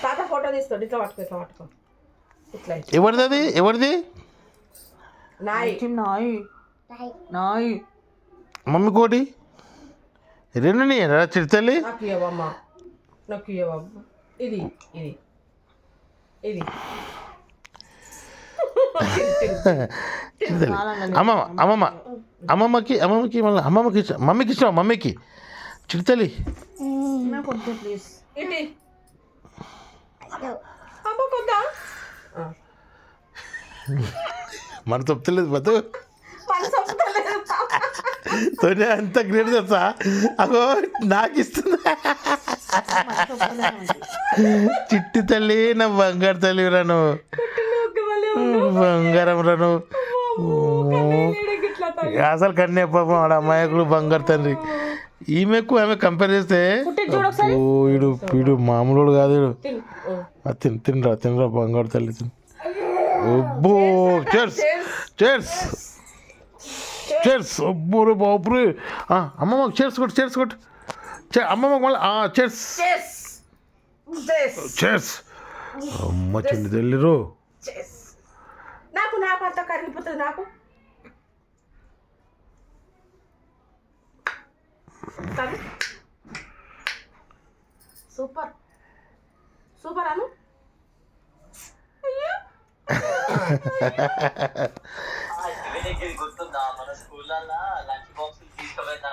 తాత ఫోటో తీస్తాడు. ఇట్లా పట్టుకో, ఇట్లా పట్టుకో, ఇట్లా. ఎవరిది అది? ఎవరిది? నాయి నాయి నాయి మమ్మీ కోటి రెండు రా చిరుతల్లి. నాకు ఇవ్వమ్మా, నాకు ఇవ్వమ్మా. ఇది ఇది ఇది చిరుతల్లి. అమ్మమ్మ అమ్మమ్మ అమ్మమ్మకి అమ్మమ్మకి మళ్ళీ అమ్మమ్మకి ఇచ్చా, మమ్మీకి ఇచ్చావు, మమ్మీకి చిరుతల్లి. నాకు వద్దు ప్లీజ్. ఇది అమ్మ కొద్దా మన తప్పలేదు బతు మన సంపుతలేదు. తోనే అంత గ్రేట్ తెలుసా? అగో నాకు ఇస్తుంది. చిట్టి తల్లి, నా బంగారు తల్లి రాను, బంగారం రాను. అసలు కన్నే పాపం ఆడ అమ్మాయికుడు బంగారు తండ్రి. ఈమెకు ఆమె కంపేర్ చేస్తే వీడు వీడు మామూలు కాదు. వీడు తినరా తినరా బంగారు తల్లి తిను. అబ్బో చేర్స్ చేర్స్ చేర్స్. అబ్బో రే బాపురే. అమ్మమ్మకి చేర్స్ కొట్టు, చేర్స్ కొట్టు. అమ్మమ్మకి మళ్ళీ చేర్స్ చేర్స్. అమ్మ చిన్న తల్లిరు. నాకు నాకు అంత కరిగిపోతుంది నాకు. సూపర్ సూపర్ అను. గుర్తుందా మన స్కూల్లో లంచ్ బాక్స్ తీసుకుపోయిన